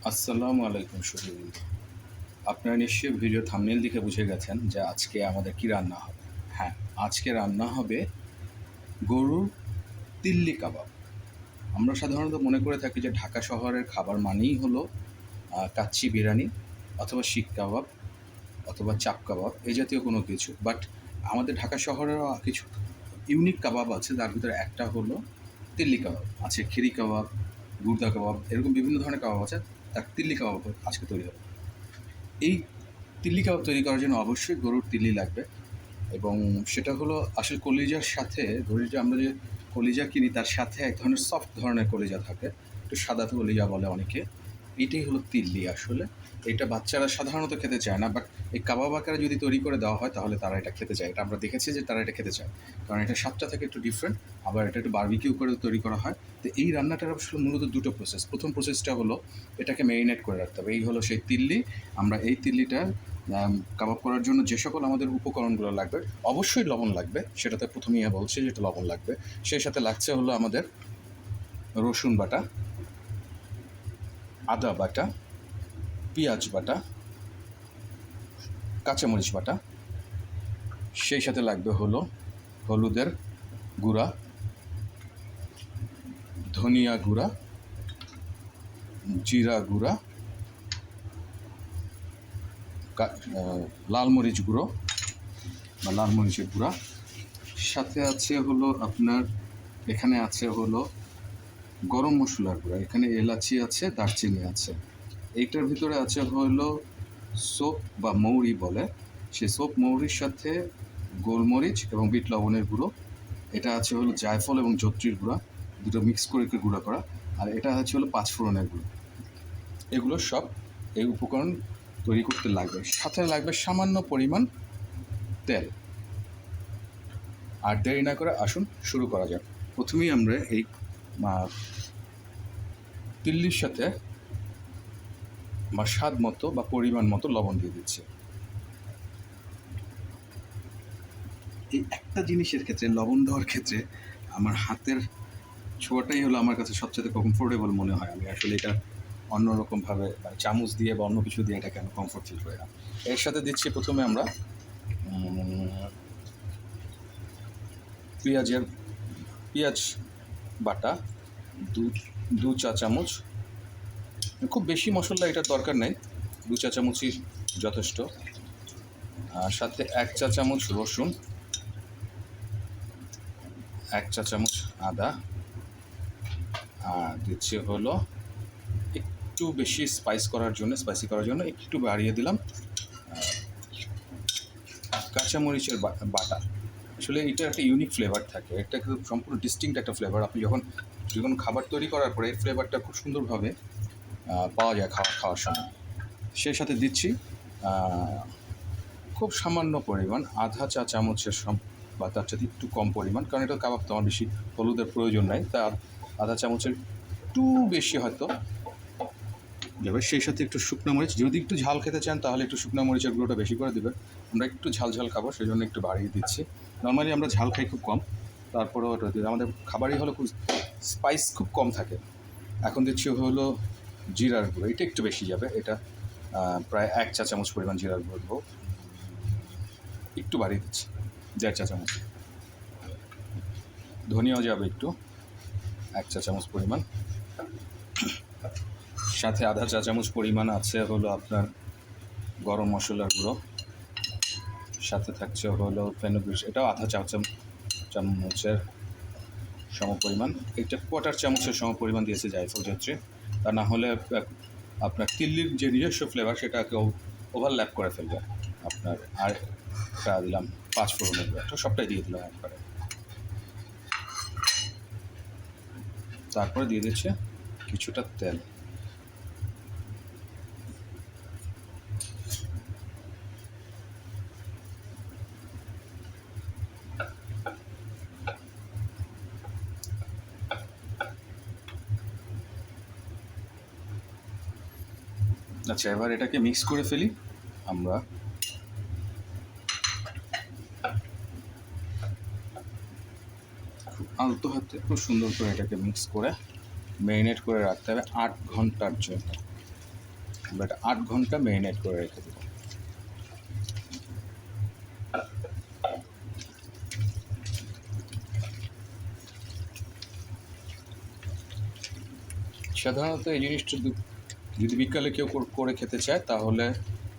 আসসালামু আলাইকুম সুধীবৃন্দ। আপনারা নিশ্চয়ই ভিডিও থাম্বনেল দেখে বুঝে গেছেন যে আজকে আমাদের কি রান্না হবে। হ্যাঁ, আজকে রান্না হবে গরুর তিল্লি কাবাব। আমরা সাধারণত মনে করে থাকি যে ঢাকা শহরের খাবার মানেই হলো কাচ্চি বিরিয়ানি অথবা শিক কাবাব অথবা চাপ কাবাব এই জাতীয় কোনো কিছু। বাট আমাদের ঢাকা শহরেরও কিছু ইউনিক কাবাব আছে, তার ভিতরে একটা হলো তিল্লি কাবাব। আছে খিরি কাবাব, গুর্দা কাবাব, এরকম বিভিন্ন ধরনের কাবাব আছে। তার তিল্লি কাবাব আজকে তৈরি হবে। এই তিল্লি কাবাব তৈরি করার জন্য অবশ্যই গরুর তিল্লি লাগবে, এবং সেটা হলো আসলে কলিজার সাথে গরুর যে আমরা যে কলিজা কিনি তার সাথে এক ধরনের সফট ধরনের কলিজা থাকে, একটু সাদা কলিজা বলে অনেকে। এটাই হলো তিল্লি আসলে। এটা বাচ্চারা সাধারণত খেতে চায় না, বাট এই কাবাব আকারে যদি তৈরি করে দেওয়া হয় তাহলে তারা এটা খেতে চায়। এটা আমরা দেখেছি যে তারা এটা খেতে চায়, কারণ এটা স্বাদটা থেকে একটু ডিফারেন্ট, আবার এটা একটু বারবিকিউ করে তৈরি করা হয়। তো এই রান্নাটার আসলে মূলত দুটো প্রসেস। প্রথম প্রসেসটা হলো এটাকে ম্যারিনেট করে রাখতে হবে। এই হলো সেই তিল্লি। আমরা এই তিল্লিটা কাবাব করার জন্য যে সকল আমাদের উপকরণগুলো লাগবে, অবশ্যই লবণ লাগবে, সেটাতে প্রথমেই বলছি যেটা লবণ লাগবে। সেই সাথে লাগছে হলো আমাদের রসুন বাটা, আদা বাটা, পেঁয়াজ বাটা, কাঁচামরিচ বাটা। সেই সাথে লাগবে হলো হলুদের গুঁড়া, ধনিয়া গুঁড়া, জিরা গুঁড়া, লাল মরিচ গুঁড়ো বা লাল মরিচের গুঁড়া। সাথে আছে হলো আপনার, এখানে আছে হলো গরম মশলার গুঁড়া, এখানে এলাচি আছে, দারচিনি আছে। এইটার ভিতরে আছে হলো সোপ বা মৌরি বলে, সেই সোপ মৌরির সাথে গোলমরিচ এবং বিট লবণের গুঁড়ো। এটা আছে হলো জায়ফল এবং জত্রির গুঁড়া, দুটো মিক্স করে একটু গুঁড়া করা। আর এটা আছে হলো পাঁচফোড়নের গুঁড়ো। এগুলো সব এই উপকরণ তৈরি করতে লাগবে। সাথে লাগবে সামান্য পরিমাণ তেল। আর দেরি না করে আসুন শুরু করা যাক। প্রথমেই আমরা এই তিল্লির সাথে বা স্বাদ মতো বা পরিমাণ মতো লবণ দিয়ে দিচ্ছি। এই একটা জিনিসের ক্ষেত্রে, লবণ দেওয়ার ক্ষেত্রে, আমার হাতের ছোঁয়াটাই হলো আমার কাছে সবচেয়ে কমফোর্টেবল মনে হয়। আমি আসলে এটা অন্যরকমভাবে মানে চামচ দিয়ে বা অন্য কিছু দিয়ে এটাকে আমি কমফোর্ট ফিল করি না। এর সাথে দিচ্ছি প্রথমে আমরা পেঁয়াজ বাটা দু চা চামচ। খুব বেশি মশলা এটার দরকার নেই, 2 চা চামচই যথেষ্ট। আর সাথে 1 চা চামচ রসুন, 1 চা চামচ আদা, আর দিচ্ছি হলো একটু বেশি স্পাইসি করার জন্য একটু বাড়িয়ে দিলাম কাঁচামরিচের বাটা। আসলে এটা একটা ইউনিক ফ্লেভার থাকে, এটা সম্পূর্ণ ডিস্টিংক্ট একটা ফ্লেভার। আপনি যখন খাবার তৈরি করার পরে এই ফ্লেভারটা খুব সুন্দরভাবে পাওয়া যায় খাওয়ার সময়। সেই সাথে দিচ্ছি খুব সামান্য পরিমাণ, আধা চা চামচের বা তার সাথে একটু কম পরিমাণ, কারণ এটা কাবাব তো আমার বেশি হলুদের প্রয়োজন নাই, তার আধা চামচের একটু বেশি হয়তো যাবে। সেই সাথে একটু শুকনো মরিচ, যদি একটু ঝাল খেতে চান তাহলে একটু শুকনো মরিচের গুঁড়োটা বেশি করে দেবেন। আমরা একটু ঝাল খাবো, সেই জন্য একটু বাড়িয়ে দিচ্ছি। নর্মালি আমরা ঝাল খাই খুব কম, তারপরেও ওটা আমাদের খাবারই হলো খুব স্পাইস খুব কম থাকে। এখন দিচ্ছি হলো জিরার গুঁড়ো, এটা একটু বেশি যাবে, এটা প্রায় 1 চা চামচ পরিমাণ জিরার গুঁড়ো দেবো, একটু বাড়িয়ে দিচ্ছি 1.5 চা চামচ। ধনিয়াও যাবে একটু, 1 চা চামচ পরিমাণ। সাথে আধা চা চামচ পরিমাণ আছে হলো আপনার গরম মশলার গুঁড়ো। সাথে থাকছে হলো ফেনুগ্রিক, এটাও আধা চা চামচের সমপরিমাণ। এটা 1/4 চামচের সমপরিমাণ দিয়েছে জায়ফল জত্রি, তা না হলে আপনার তিল্লির যে নিজস্ব ফ্লেভার সেটাকে ওভারল্যাপ করে ফেলবে আপনার। আর এটা দিলাম পাঁচফোড়নের গুঁড়ো, তো সবটাই দিয়ে দিলাম একবারে। তারপরে দিয়ে দিচ্ছে কিছুটা তেল। আচ্ছা, এবার এটাকে মিক্স করে ফেলি আমরা। খুব আলতো হাতে খুব সুন্দর করে এটাকে মিক্স করে ম্যারিনেট করে রাখতে হবে 8 ঘন্টার জন্য। আমরা এটা 8 ঘন্টা ম্যারিনেট করে রেখে দেবো। সাধারণত এই জিনিসটা যদি বিকালে কেউ করে খেতে চায় তাহলে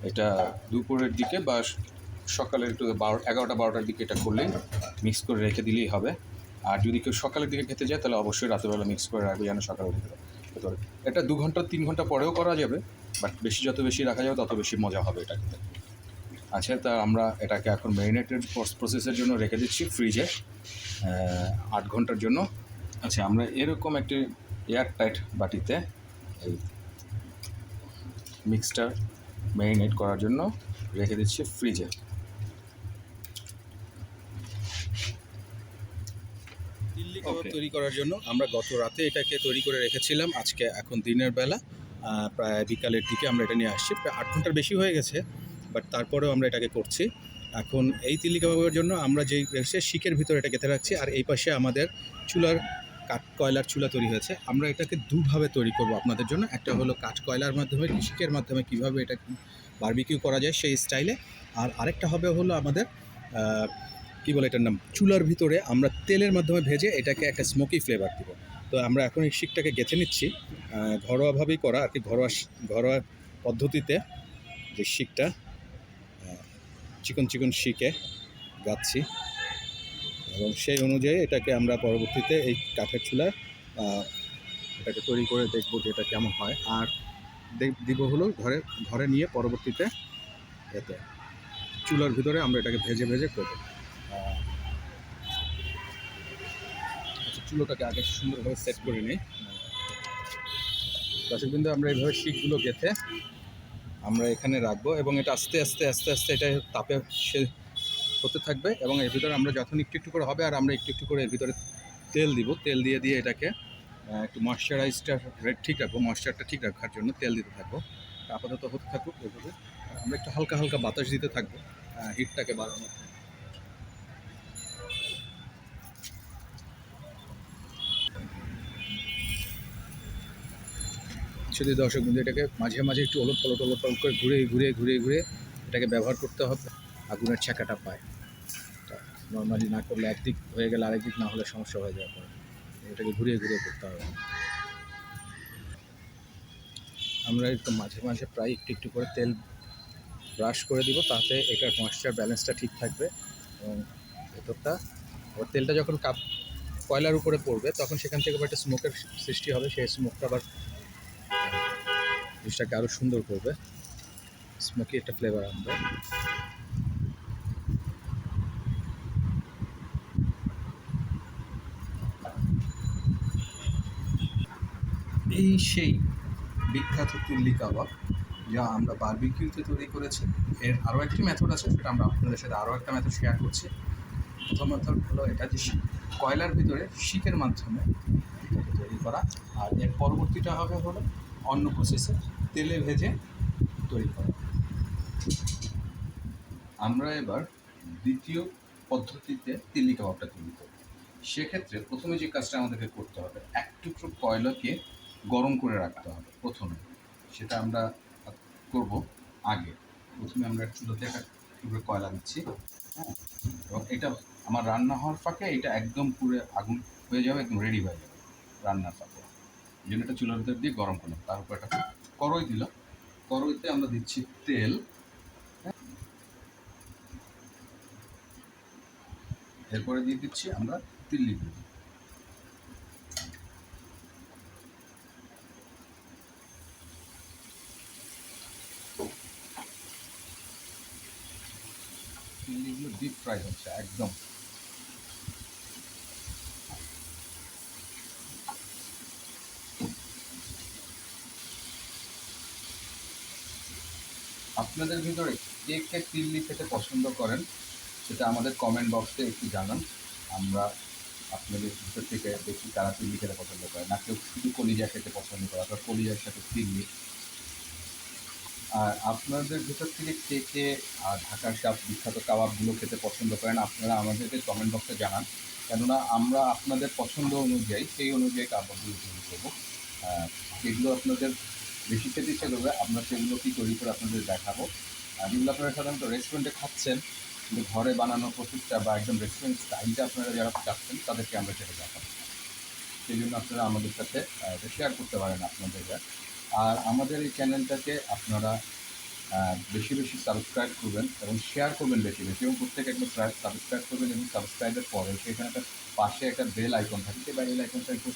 এটা দুপুরের দিকে বা সকালের একটু 11টা-12টার দিকে এটা করলেই মিক্স করে রেখে দিলেই হবে। আর যদি কেউ সকালের দিকে খেতে চায় তাহলে অবশ্যই রাতেরবেলা মিক্স করে রাখবে যেন সকালের দিকে খেতে পারে। এটা 2 ঘন্টা 3 ঘন্টা পরেও করা যাবে, বাট যত বেশি রাখা যাবে তত বেশি মজা হবে এটা খেতে। আচ্ছা, তা আমরা এটাকে এখন ম্যারিনেটেড প্রসেসের জন্য রেখে দিচ্ছি ফ্রিজে 8 ঘন্টার জন্য। আচ্ছা, আমরা এরকম একটি এয়ার টাইট বাটিতে এই মিক্সটা ম্যারিনেট করার জন্য রেখে দিচ্ছি ফ্রিজে। তিল্লি কাবাব তৈরি করার জন্য আমরা গত রাতে এটাকে তৈরি করে রেখেছিলাম। আজকে এখন দিনের বেলা প্রায় বিকালের দিকে আমরা এটা নিয়ে আসছি। প্রায় 8 ঘন্টার বেশি হয়ে গেছে, বাট তারপরেও আমরা এটাকে করছি। এখন এই তিল্লি কাবাবের জন্য আমরা যেই শিকের ভিতরে এটা গেঁথে রাখছি, আর এই পাশে আমাদের কয়লার চুলা তৈরি হয়েছে। আমরা এটাকে দুভাবে তৈরি করব আপনাদের জন্য। একটা হলো কাঠ কয়লার মাধ্যমে, শিকের মাধ্যমে কীভাবে এটা বারবিকিউ করা যায় সেই স্টাইলে, আর আরেকটা হবে হলো আমাদের কী বলে এটার নাম, চুলার ভিতরে আমরা তেলের মাধ্যমে ভেজে এটাকে একটা স্মোকি ফ্লেভার দিব। তো আমরা এখন এই শিকটাকে গেঁথে নিচ্ছি, ঘরোয়াভাবেই করা আর কি, ঘরোয়া পদ্ধতিতে যে শিকটা চিকন চিকন শিকে গাচ্ছি, এবং সেই অনুযায়ী এটাকে আমরা পরবর্তীতে এই কাঠের চুলায় এটাকে তৈরি করে দেখব যে এটা কেমন হয়। আর দিব হলো ঘরে নিয়ে পরবর্তীতে এতে চুলার ভিতরে আমরা এটাকে ভেজে ভেজে করব। আচ্ছা, চুলোটাকে আগে সুন্দরভাবে সেট করে নিই। দর্শকবৃন্দ, আমরা এইভাবে শিকগুলো গেঁথে আমরা এখানে রাখবো, এবং এটা আস্তে আস্তে আস্তে আস্তে এটা তাপে সে হতে থাকবে, এবং এর ভিতরে আমরা যখন একটু একটু করে হবে আর আমরা একটু একটু করে এর ভিতরে তেল দিব। তেল দিয়ে এটাকে একটু ময়েশ্চারাইজটা ঠিক রাখবো, ময়েশ্চারটা ঠিক রাখার জন্য তেল দিতে থাকবো। আপাতত হতে থাকুক এভাবে, আমরা একটু হালকা হালকা বাতাস দিতে থাকবো হিটটাকে বাড়ানো। যদি দর্শক বন্ধু, এটাকে মাঝে মাঝে একটু ওলট পালট করে ঘুরে এটাকে ব্যবহার করতে হবে, আগুনের ছ্যাঁকাটা পায়। নর্মালি না করলে একদিক হয়ে গেলে আরেক দিক না হলে সমস্যা হয়ে যাওয়ার পরে এটাকে ঘুরিয়ে করতে হবে। আমরা একটু মাঝে মাঝে প্রায় একটু একটু করে তেল ব্রাশ করে দিব, তাতে এটার ময়েশ্চার ব্যালেন্সটা ঠিক থাকবে। এবং ভেতরটা আবার তেলটা যখন কয়লার উপরে পড়বে তখন সেখান থেকে আবার একটা স্মোকের সৃষ্টি হবে, সেই স্মোকটা আবার জিনিসটাকে আরও সুন্দর করবে, স্মোকি একটা ফ্লেভার আনবে। এই সেই বিখ্যাত তিল্লি কাবাব যা আমরা বারবিকিউতে তৈরি করেছি। এর আরও একটি মেথড আছে, সেটা আমরা আপনাদের সাথে আরও একটা মেথড শেয়ার করছি। প্রথম মেথড হলো এটা যে কয়লার ভিতরে শিকের মাধ্যমে এটাকে তৈরি করা, আর এর পরবর্তীটা হবে হলো অন্য প্রসেসে তেলে ভেজে তৈরি করা। আমরা এবার দ্বিতীয় পদ্ধতিতে তিল্লি কাবাবটা তৈরি করব। সেক্ষেত্রে প্রথমে যে কাজটা আমাদেরকে করতে হবে, এক টুকরো কয়লাকে গরম করে রাখতে হবে প্রথমে। সেটা আমরা করব আগে। প্রথমে আমরা চুলোতে একটা টুকরো কয়লা দিচ্ছি, হ্যাঁ, এবং এটা আমার রান্না হওয়ার ফাঁকে এটা একদম পুরো আগুন হয়ে যাবে, একদম রেডি হয়ে যাবে রান্নার ফাঁকে। এই জন্য এটা চুলোর ভিতর দিয়ে গরম করলাম। তার উপর একটা কড়াই দিলাম, কড়াইতে আমরা দিচ্ছি তেল, এরপরে দিয়ে দিচ্ছি আমরা তিল্লিগুলো। তিল্লিগুলো ডিপ ফ্রাই হচ্ছে একদম। আপনাদের ভিতরে কে কে তিল্লি খেতে পছন্দ করেন সেটা আমাদের কমেন্ট বক্সে একটু জানান। আমরা আপনাদের ভিতর থেকে দেখি কারা তিল্লি খেতে পছন্দ করে, না কেউ শুধু কলিজা খেতে পছন্দ করে, অথবা কলিজার সাথে তিল্লি। আর আপনাদের ভিতর থেকে কে কে ঢাকার বিখ্যাত কাবাবগুলো খেতে পছন্দ করেন আপনারা আমাদেরকে কমেন্ট বক্সে জানান, কেননা আমরা আপনাদের পছন্দ অনুযায়ী সেই অনুযায়ী কাবাবগুলো তৈরি করবো। এগুলো আপনাদের বেশি খেতে ইচ্ছা করবে, আমরা সেগুলো কি তৈরি করে আপনাদের দেখাবো। আর যেগুলো আপনারা সাধারণত রেস্টুরেন্টে খাচ্ছেন কিন্তু ঘরে বানানো প্রসেসটা বা একদম রেস্টুরেন্ট স্টাইলটা আপনারা যারা চাচ্ছেন তাদেরকে আমরা সেটা দেখাবো। সেই জন্য আপনারা আমাদের সাথে এটা শেয়ার করতে পারেন আপনাদের। আর আমাদের এই চ্যানেলটাকে আপনারা বেশি বেশি সাবস্ক্রাইব করবেন এবং শেয়ার করবেন বেশি বেশি, এবং প্রত্যেকে একদম সাবস্ক্রাইব করবেন, এবং সাবস্ক্রাইবের পরে সেখানে একটা পাশে একটা বেল আইকন থাকে, সেই বেল আইকনটা একটু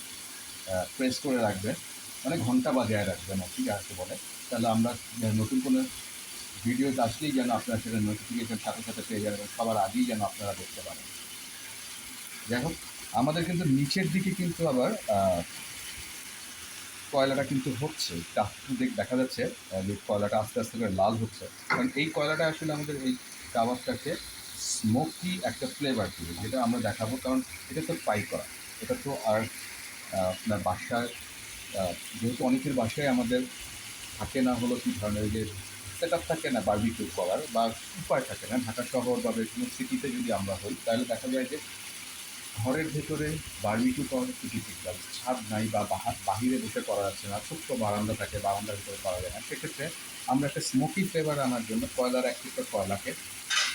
প্রেস করে রাখবেন, মানে ঘন্টা বাজায় রাখবেন আর কি যাকে বলে। তাহলে আমরা নতুন কোনো ভিডিও আসলেই যেন আপনারা সেটা নোটিফিকেশন সাথে সাথে পেয়ে যাবেন এবং সবার আগেই যেন আপনারা দেখতে পারেন। যাই হোক, আমাদের কিন্তু নিচের দিকে কিন্তু আবার কয়লাটা কিন্তু হচ্ছে, দেখা যাচ্ছে যে কয়লাটা আস্তে আস্তে করে লাল হচ্ছে, কারণ এই কয়লাটা আসলে আমাদের এই কাবাবটাকে স্মোকি একটা ফ্লেভার দিবে, যেটা আমরা দেখাবো। কারণ এটা তো ফ্রাই করা, এটা তো আর আপনার বাসায় যেহেতু অনেকের বাসায় আমাদের থাকে না হলো কী ধরনের যে সেট আপ থাকে না বারবিকিউ করার, বা উপায় থাকে না, ঢাকা শহর বা কোনো সিটিতে যদি আমরা হই তাহলে দেখা যায় যে ঘরের ভেতরে বারবিকিউ করার একটু ডিফিকাল্ট, ছাদ নাই বা বাহিরে বসে করা যাচ্ছে না, ছোট্ট বারান্দা থাকে, বারান্দার ভিতরে করা যায় না। সেক্ষেত্রে আমরা একটা স্মোকি ফ্লেভার আনার জন্য কয়লার এক টুকরো কয়লাকে,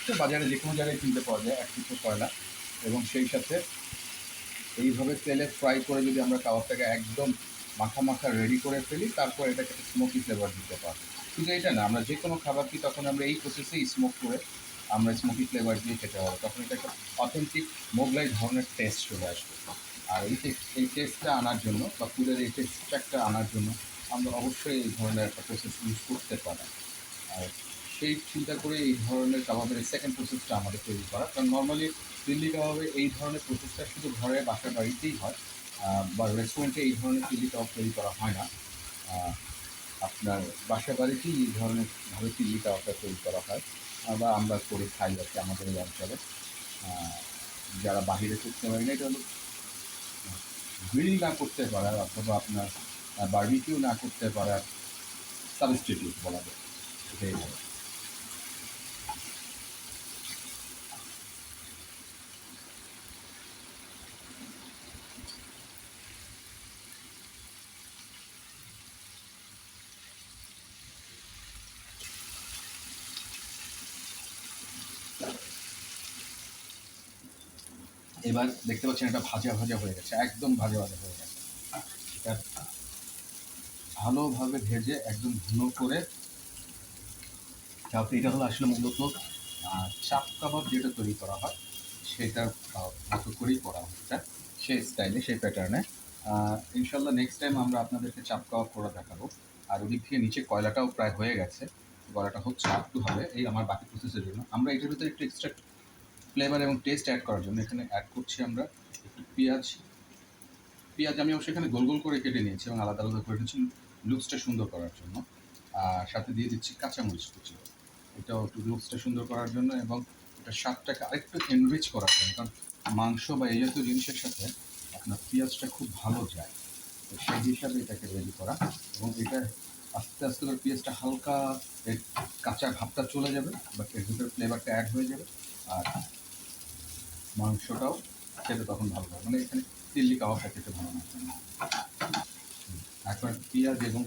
তো বাজারে যে কোনো জায়গায় কিনতে পাওয়া যায় এক টুকরো কয়লা, এবং সেই সাথে এইভাবে তেলে ফ্রাই করে যদি আমরা কাবাবটাকে একদম মাখা মাখা রেডি করে ফেলি, তারপর এটাকে একটা স্মোকি ফ্লেভার দিতে পারবো। কিন্তু এটা না, আমরা যে কোনো খাবার কি তখন আমরা এই প্রসেসেই স্মোক করে আমরা স্মোকি ফ্লেভার দিয়ে খেতে হবে, তখন এটা একটা অথেন্টিক মোগলাই ধরনের টেস্ট চলে আসবে। আর এই টেস্টটা আনার জন্য বা ফুডের এই টেক্সচারটা আনার জন্য আমরা অবশ্যই এই ধরনের একটা প্রসেস ইউজ করতে পারি। আর সেই চিন্তা করে এই ধরনের কাবাবের সেকেন্ড প্রসেসটা আমাদের তৈরি করা, কারণ নর্মালি দিল্লি কাবাবে এই ধরনের প্রসেসটা শুধু ঘরে বাসার বাড়িতেই হয়, বা রেস্টুরেন্টে এই ধরনের চিলি কাবাব তৈরি করা হয় না। আপনার বাসা বাড়িতেই এই ধরনের ভাবে চিলি কাবাবটা তৈরি করা হয়, বা আমরা করে খাই আর কি আমাদের এই অঞ্চলে। যারা বাহিরে করতে পারি না, এটা হলো গ্রিল না করতে পারার অথবা আপনার বারবিকিউ না করতে পারার সাবস্টিটিউট বলা যায়, এটাই বলে। এবার দেখতে পাচ্ছেন এটা ভাজা ভাজা হয়ে গেছে, একদম ভাজা ভাজা হয়ে গেছে। এটা ভালোভাবে ভেজে একদম ঘন করে, তারপরে এটা হলো আসলে মূলত চাপ কাবাব যেটা তৈরি করা হয় সেটার মতো করেই করা হচ্ছে, সেই স্টাইলে সেই প্যাটার্নে। ইনশাল্লাহ নেক্সট টাইম আমরা আপনাদেরকে চাপ কাবাব করে দেখাবো। আর ওদিক থেকে নিচে কয়লাটাও প্রায় হয়ে গেছে, গলাটা হচ্ছে একটু হবে এই আমার বাকি প্রসেসের জন্য। আমরা এটার ভিতরে একটু এক্সট্রা ফ্লেভার এবং টেস্ট অ্যাড করার জন্য এখানে অ্যাড করছি আমরা একটু পেঁয়াজ। আমি অবশ্যই এখানে গোল গোল করে কেটে নিয়েছি এবং আলাদা আলাদা করে নিয়েছি লুকসটা সুন্দর করার জন্য। আর সাথে দিয়ে দিচ্ছি কাঁচামরিচ কুচি, এটাও একটু লুকসটা সুন্দর করার জন্য এবং এটা স্বাদটাকে আরেকটু এনরিচ করার জন্য, কারণ মাংস বা এই জাতীয় জিনিসের সাথে আপনার পেঁয়াজটা খুব ভালো যায়, তো সেই হিসাবে এটাকে রেডি করা। এবং এটা আস্তে আস্তে করে পেঁয়াজটা হালকা এর কাঁচা ভাবটা চলে যাবে, বা এর ভিতরে ফ্লেভারটা অ্যাড হয়ে যাবে, আর মাংসটাও খেতে তখন ভালো হবে, মানে এখানে দিল্লি কাবাবটা খেতে ভালো লাগবে না। এখন পেঁয়াজ এবং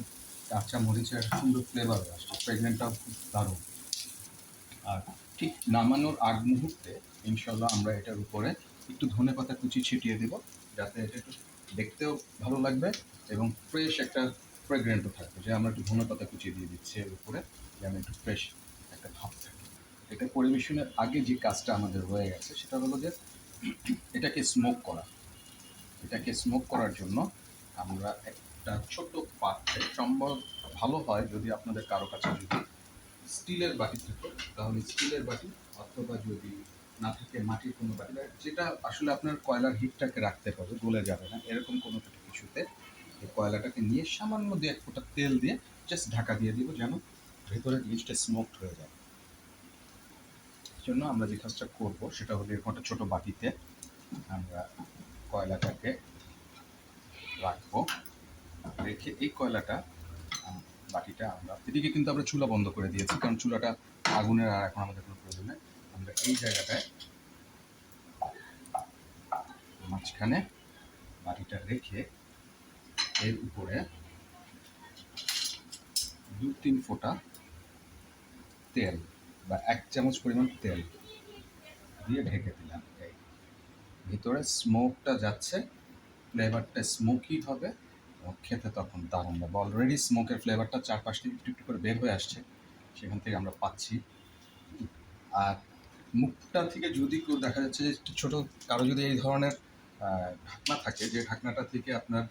কাঁচা মরিচের সুন্দর ফ্লেভার আসছে, প্রেগনেন্টটাও খুব দারুণ। আর ঠিক নামানোর আগ মুহূর্তে ইনশাল্লাহ আমরা এটার উপরে একটু ধনেপাতা কুচি ছিটিয়ে দেবো, যাতে এটা একটু দেখতেও ভালো লাগবে এবং ফ্রেশ একটা ফ্রেগরেন্টও থাকবে, যে আমরা একটু ধনেপাতা কুচি দিয়ে দিচ্ছি এর উপরে, যেন একটু ফ্রেশ একটা ভাব থাকে। এটা পরিবেশনের আগে যে কাজটা আমাদের হয়ে গেছে সেটা হলো যে এটাকে স্মোক করা। এটাকে স্মোক করার জন্য আমরা একটা ছোট পাত্রে, সম্ভব ভালো হয় যদি আপনাদের কারো কাছে যদি স্টিলের বাটি থাকে তাহলে স্টিলের বাটি, অথবা যদি না থাকে মাটির কোনো বাটি, যেটা আসলে আপনার কয়লার হিটটাকে রাখতে পারবে, গলে যাবে না, এরকম কোনো একটা কিছুতে এই কয়লাটাকে নিয়ে সামান্য 1 ফোঁটা তেল দিয়ে জাস্ট ঢাকা দিয়ে দিব, যেন ভেতরের জিনিসটা স্মোকড হয়ে যায়। জন্য আমরা যে কাজটা করবো সেটা হলো এরকম একটা ছোটো বাটিতে আমরা কয়লাটাকে রাখবো, রেখে এই কয়লাটা বাটিটা আমরা এদিকে কিন্তু আমরা চুলা বন্ধ করে দিয়েছি, কারণ চুলাটা আগুনের আর এখন আমাদের কোনো প্রয়োজন নেই। আমরা এই জায়গাটায় মাঝখানে বাটিটা রেখে এর উপরে 2-3 ফোঁটা তেল বা 1 চামচ পরিমাণ তেল দিয়ে ঢেকে দিলাম। এই ভিতরে স্মোকটা যাচ্ছে, ফ্লেভারটা স্মোকি হবে এবং খেতে তখন দারুণ হবে। অলরেডি স্মোকের ফ্লেভারটা চারপাশ থেকে একটু একটু করে বের হয়ে আসছে, সেখান থেকে আমরা পাচ্ছি। আর মুখটা থেকে যদি কেউ দেখা যাচ্ছে যে একটু ছোটো কারো যদি এই ধরনের ঢাকনা থাকে, যে ঢাকনাটা থেকে আপনার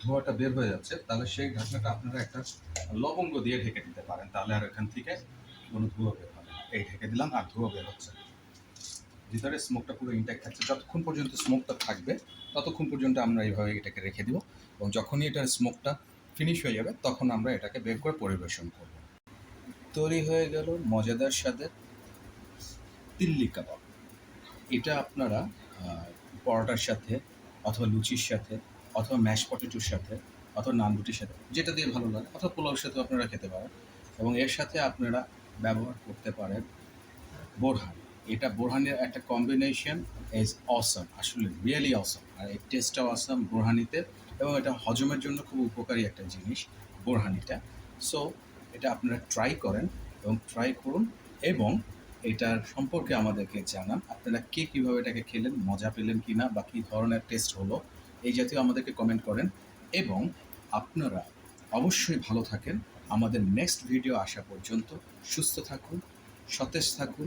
ধোঁয়াটা বের হয়ে যাচ্ছে, তাহলে সেই ঢাকনাটা আপনারা একটা লবঙ্গ দিয়ে ঢেকে দিতে পারেন, তাহলে আর এখান থেকে কোনো ধোঁয়া বের হবে না। এই ঢেকে দিলাম আর ধোঁয়া বের হচ্ছে, ভিতরে স্মোকটা পুরো ইনট্যাক্ট থাকছে। যতক্ষণ পর্যন্ত স্মোকটা থাকবে ততক্ষণ পর্যন্ত আমরা এইভাবে এটাকে রেখে দিব, এবং যখনই এটার স্মোকটা ফিনিশ হয়ে যাবে তখন আমরা এটাকে বের করে পরিবেশন করব। তৈরি হয়ে গেল মজাদার স্বাদের তিল্লি কাবাব। এটা আপনারা পরোটার সাথে অথবা লুচির সাথে অথবা ম্যাশ পটেটোর সাথে অথবা নান রুটির সাথে, যেটা দিয়ে ভালো লাগে, অথবা পোলাওর সাথেও আপনারা খেতে পারেন। এবং এর সাথে আপনারা ব্যবহার করতে পারেন বোরহান। এটা বোরহানের একটা কম্বিনেশন ইজ অসম, আসলে রিয়েলি অসম। আর এই টেস্টটাও অসম বোরহানিতে, এবং এটা হজমের জন্য খুব উপকারী একটা জিনিস বোরহানিটা। সো এটা আপনারা ট্রাই করেন এবং ট্রাই করুন, এবং এটার সম্পর্কে আমাদেরকে জানান আপনারা কে কীভাবে এটাকে খেলেন, মজা পেলেন কি না, বা কী ধরনের টেস্ট হলো, এই জাতীয় আমাদেরকে কমেন্ট করেন। এবং আপনারা অবশ্যই ভালো থাকেন। আমাদের নেক্সট ভিডিও আসা পর্যন্ত সুস্থ থাকুন, সতেজ থাকুন।